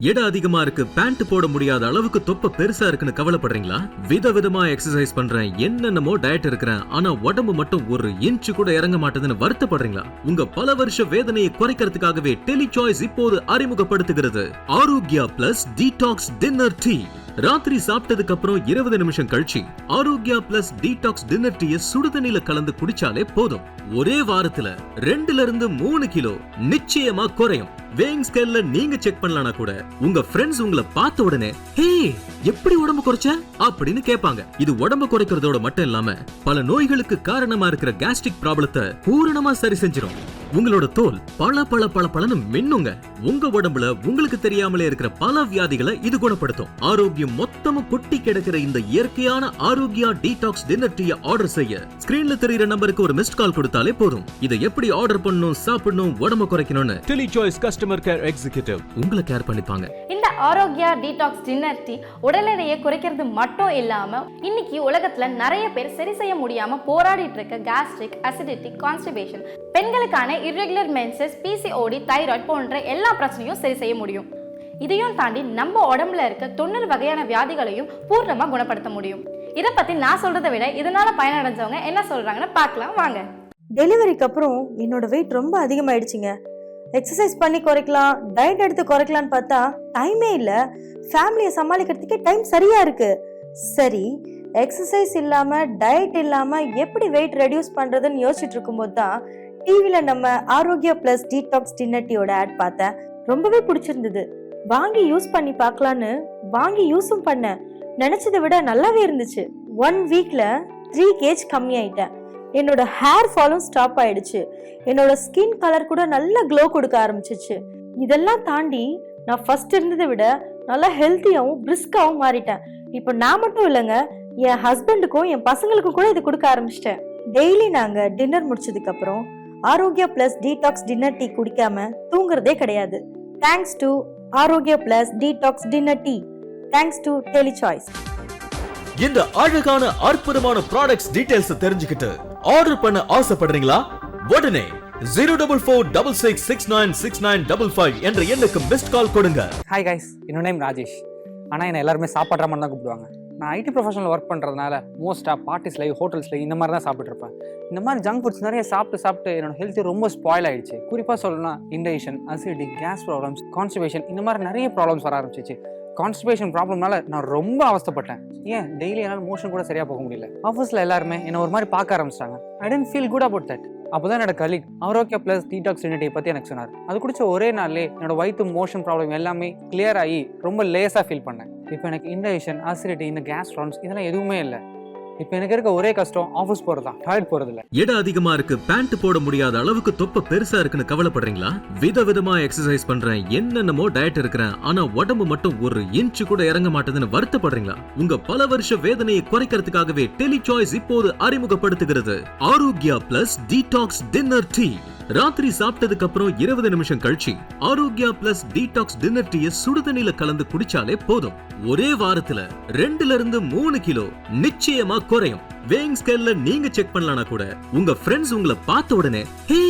எடை அதிகமா இருக்கு, பேண்ட் போட முடியாத அளவுக்கு தொப்பை பெருசா இருக்குன்னு கவலைப்படுறீங்களா? விதவிதமா எக்ஸசைஸ் பண்றேன், என்னென்னமோ டயட் இருக்கிறேன், ஆனா உடம்பு மட்டும் ஒரு இன்ச் கூட இறங்க மாட்டேதுன்னு வருத்தப்படுறீங்களா? உங்க பல வருஷ வேதனையை குறைக்கிறதுக்காகவே டெலிசாய்ஸ் இப்போது அறிமுகப்படுத்துகிறது Arokya plus detox dinner tea. ராத்திரி சாப்பிட்டதுக்கு அப்புறம் 20 நிமிஷம் கழிச்சு ஆரோக்கியா பிளஸ் டீடாக்ஸ் டின்னர் டீயை சுடுதண்ணில கலந்து குடிச்சாலே போதும். ஒரே வாரத்துல 2-3 கிலோ நிச்சயமா குறையும். வேயிங் ஸ்கேல்ல நீங்க செக் பண்ணலனா கூட உங்க ஃப்ரெண்ட்ஸ் உங்களை பார்த்த உடனே ஹே எப்படி உடம்பு குறைச்ச அப்படின்னு கேட்பாங்க. இது உடம்பு குறைக்கிறதோட மட்டும் இல்லாம பல நோய்களுக்கு காரணமா இருக்கிற கேஸ்ட்ரிக் ப்ராப்ளத்தை பூரணமா சரி செஞ்சிடும். உங்களோட தோல் பளபளன்னு மின்னுங்க. உங்க உடம்புல உங்களுக்கு தெரியாமலே இருக்கிற பல வியாதிகளை இது குணப்படுத்தும். ஆரோக்கியம் மொத்தமும் கொட்டி கிடக்கிற இந்த இயற்கையான ஆரோக்கியா டீடாக்ஸ் டின்னர் டீயை ஆர்டர் செய்ய ஸ்கிரீன்ல தெரியுற நம்பருக்கு ஒரு மிஸ்ட் கால் கொடுத்தாலே போதும். இதை எப்படி ஆர்டர் பண்ணணும், சாப்பிடணும், உடம்பு குறைக்கணும்னு டெலிசாய்ஸ் கஸ்டமர் கேர் எக்ஸிகியூட்டிவ் உங்களை கேர் பண்ணிப்பாங்க. இந்த ஆரோக்கியா டீடாக்ஸ் டின்னர் டீ உடல் எடையை குறைக்கிறது மட்டும் இல்லாம இன்னைக்கு உலகத்துல நிறைய பேர் சரி செய்ய முடியாம போராடிட்டு இருக்க கேஸ்ட்ரிக், அசிடிட்டி, கான்ஸ்டிபேஷன், பெண்களுக்கான இர்ரெகுலர் மென்சஸ், பிசிஓடி, தைராய்டு போன்ற எல்லா பிரச்சனையும் சரி செய்ய முடியும். இதையும் தாண்டி நம்ம உடம்புல இருக்க 90 வகையான வியாதிகளையும் பூர்ணமா குணப்படுத்த முடியும். இதை பத்தி நான் சொல்றதை விட இதனால பயனடைஞ்சவங்க என்ன சொல்றாங்கன்னு பார்க்கலாம் வாங்க. டெலிவரிக்கு அப்புறம் என்னோட வெயிட் ரொம்ப அதிகமாயிடுச்சுங்க. எக்ஸசைஸ் பண்ணி குறைக்கலாம், டயட் எடுத்து குறைக்கலான்னு பார்த்தா டைமே இல்லை. ஃபேமிலியை சமாளிக்கிறதுக்கே டைம் சரியா இருக்கு. சரி, எக்ஸசைஸ் இல்லாம டயட் இல்லாம எப்படி வெயிட் ரெடியூஸ் பண்றதுன்னு யோசிச்சுட்டு இருக்கும்போது தான் டிவில நம்ம ஆரோக்கியா பிளஸ் டீடாக்ஸ் டின்னர் டீயோட ஆட் பார்த்தேன். ரொம்பவே பிடிச்சிருந்தது. வாங்கி யூஸ் பண்ணி பார்க்கலான்னு வாங்கி யூஸும் பண்ணேன். நினைச்சதை விட நல்லாவே இருந்துச்சு. 1 வீக்ல 3 kg கம்மி ஆயிட்டேன். என்னோட ஹேர் ஃபாலும் ஸ்டாப் ஆயிடுச்சு. என்னோட ஸ்கின் கலர் கூட நல்ல க்ளோ கொடுக்க ஆரம்பிச்சிச்சு. இதெல்லாம் தாண்டி நான் ஃபர்ஸ்ட் இருந்ததை விட நல்லா ஹெல்த்தியாவும் பிரிஸ்காவும் மாறிட்டேன். இப்போ நான் மட்டும் இல்லைங்க, என் ஹஸ்பண்டுக்கும் என் பசங்களுக்கும் கூட இது கொடுக்க ஆரம்பிச்சிட்டேன். டெய்லி நாங்க டின்னர் முடிச்சதுக்கு அப்புறம் Arogya plus detox dinner tea குடிக்காம தூங்குறதே கிடையாது. Thanks to Arogya plus detox dinner tea. Thanks to Delichoice. இந்த அழகான அற்புதமான ப்ராடக்ட்ஸ் டீடைல்ஸ் தெரிஞ்சுக்கிட்டு ஆர்டர் பண்ண ஆசைப்படுறீங்களா? உடனே 04466696955 என்ற எண்ணுக்கு மிஸ்ட் கால் கொடுங்க. ஹாய் கைஸ், என்னோட நேம் ராஜேஷ். ஆனால் என்னை எல்லாருமே சாப்பாடுற மாதிரி தான் கூப்பிடுவாங்க. நான் ஐடி ப்ரொஃபஷனில் ஒர்க் பண்ணுறதுனால மோஸ்ட்டாக பார்ட்டிஸ்ல, ஹோட்டல்ஸில் இந்த மாதிரி தான் சாப்பிட்ருப்பேன். இந்த மாதிரி ஜங்க் ஃபுட்ஸ் நிறைய சாப்பிட்டு என்னோட ஹெல்த்து ரொம்ப ஸ்பாயில் ஆகிடுச்சு. குறிப்பாக சொல்லணும்னா இன்டைஜஷன், அசிடிட்டி, கேஸ் ப்ராப்ளம்ஸ், கான்ஸ்டிபேஷன் இந்த மாதிரி நிறைய ப்ராப்ளம்ஸ் வர ஆரம்பிச்சிச்சு. கான்ஸ்டிபேஷன் ப்ராப்ளம்னால நான் ரொம்ப அவஸ்தைப்பட்டேன். ஏன் டெய்லி என்னால் மோஷன் கூட சரியாக போக முடியல. ஆஃபீஸில் எல்லாருமே என்னை ஒரு மாதிரி பார்க்க ஆரம்பிச்சிட்டாங்க. I tend feel good about that. அப்போ தான் என்னோட colleague Arogya plus detox dinner tea பற்றி எனக்கு சொன்னார். அது குடிச்ச ஒரே நாள்லே என்னோட வயிற்று மோஷன் ப்ராப்ளம் எல்லாமே கிளியர் ஆகி ரொம்ப லேஸாக ஃபீல் பண்ணேன். இப்போ எனக்கு இன்டைஜஷன், அசிடிட்டி, இந்த கேஸ் ப்ராப்ளம்ஸ் இதெல்லாம் எதுவுமே இல்லை. இப்போ எனக்கு இருக்க ஒரே கஷ்டம் ஆஃபீஸ் போகிறது தான், டாய்லெட் போகிறது இல்லை. எடை அதிகமா இருக்கு, பேண்ட் போட முடியாத அளவுக்கு தொப்பை பெருசா இருக்குன்னு கவலைப்படுறீங்களா? விதவிதமா எக்ஸசைஸ் பண்றேன், என்னென்னமோ டயட் இருக்கிறேன், ஆனா உடம்பு மட்டும் ஒரு இன்ச் கூட இறங்க மாட்டேதுன்னு வருத்தப்படுறீங்களா? உங்க பல வருஷ வேதனையை குறைக்கிறதுக்காகவே டெலிசாய்ஸ் இப்போது அறிமுகப்படுத்துகிறது Arokya plus detox dinner tea. ராத்திரி சாப்பிட்டதுக்கு அப்புறம் 20 நிமிஷம் கழிச்சு ஆரோக்கியா பிளஸ் டீடாக்ஸ் டின்னர் டீயை சுடுதண்ணில கலந்து குடிச்சாலே போதும். ஒரே வாரத்துல 2-3 கிலோ நிச்சயமா குறையும். வேயிங் ஸ்கேல்ல நீங்க செக் பண்ணலனா கூட உங்க ஃப்ரெண்ட்ஸ் உங்களை பார்த்த உடனே ஹே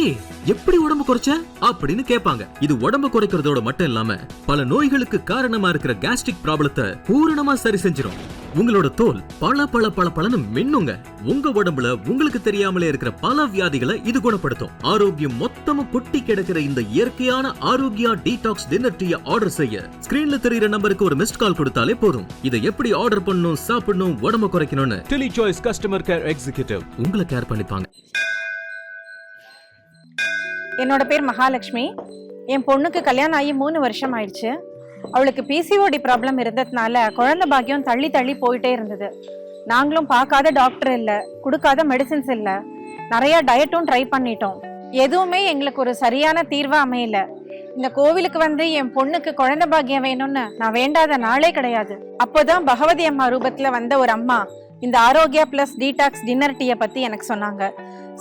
எப்படி உடம்பு குறைச்ச அப்படின்னு கேட்பாங்க. இது உடம்பு குறைக்கிறதோட மட்டும் இல்லாம பல நோய்களுக்கு காரணமா இருக்கிற கேஸ்ட்ரிக் ப்ராப்ளத்தை பூரணமா சரி செஞ்சிடும். உங்களோட தோல் பளபளன்னு மின்னுங்க. உங்க உடம்புல உங்களுக்கு தெரியாமலே இருக்கிற பல வியாதிகளை இது குணப்படுத்தும். ஆரோக்கியம் மொத்தமும் கொட்டி கிடக்கிற இந்த இயற்கையான ஆரோக்கியா டீடாக்ஸ் டின்னர் டீயை ஆர்டர் செய்ய ஸ்கிரீன்ல தெரியுற நம்பருக்கு ஒரு மிஸ்ட் கால் கொடுத்தாலே போதும். இதை எப்படி ஆர்டர் பண்ணணும், சாப்பிடணும், உடம்பு குறைக்கணும்னு டெலிசாய்ஸ் கஸ்டமர் கேர் எக்ஸிகியூட்டிவ் உங்களை கேர் பண்ணிப்பாங்க. என்னோட பேர் மகாலட்சுமி. என் பொண்ணுக்கு கல்யாணம் ஆகி 3 வருஷம் ஆயிடுச்சு. அவளுக்கு பிசிஓடி ப்ராப்ளம் இருந்ததுனால குழந்தை பாக்கியம் தள்ளி போயிட்டே இருந்தது. நாங்களும் பார்க்காத டாக்டர் இல்லை, கொடுக்காத மெடிசின்ஸ் இல்லை, நிறைய டயட்டும் ட்ரை பண்ணிட்டோம். எதுவுமே எங்களுக்கு ஒரு சரியான தீர்வா அமையல. இந்த கோவிலுக்கு வந்து என் பொண்ணுக்கு குழந்தை பாக்கியம் வேணும்னு நான் வேண்டாத நாளே கிடையாது. அப்போதான் பகவதி அம்மா ரூபத்துல வந்த ஒரு அம்மா இந்த ஆரோக்கியா பிளஸ் டீடாக்ஸ் டின்னர் டீயை பத்தி எனக்கு சொன்னாங்க.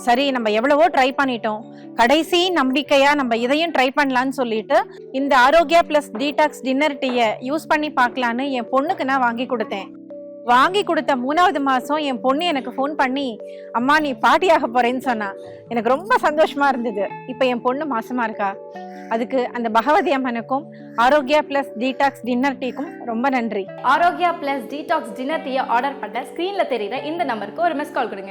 சரி, நம்ம எவ்வளவோ ட்ரை பண்ணிட்டோம், கடைசி நம்பிக்கையா நம்ம இதையும் ட்ரை பண்ணலான்னு சொல்லிட்டு இந்த ஆரோக்கியா பிளஸ் டீடாக்ஸ் டின்னர் டீயை யூஸ் பண்ணி பார்க்கலான்னு என் பொண்ணுக்கு நான் வாங்கி கொடுத்தேன். வாங்கி கொடுத்த 3வது மாசம் என் பொண்ணு எனக்கு ஃபோன் பண்ணி, அம்மா நீ பாட்டியாக போறேன்னு சொன்னா. எனக்கு ரொம்ப சந்தோஷமா இருந்தது. இப்போ என் பொண்ணு மாசமா இருக்கா. அதுக்கு அந்த பகவதி அம்மனுக்கும் ஆரோக்கியா பிளஸ் டீடாக்ஸ் டின்னர் டீக்கும் ரொம்ப நன்றி. ஆரோக்கியா பிளஸ் டீடாக்ஸ் டின்னர் டீயை ஆர்டர் பண்ண ஸ்க்ரீன்ல தெரியுற இந்த நம்பருக்கு ஒரு மிஸ் கால் கொடுங்க.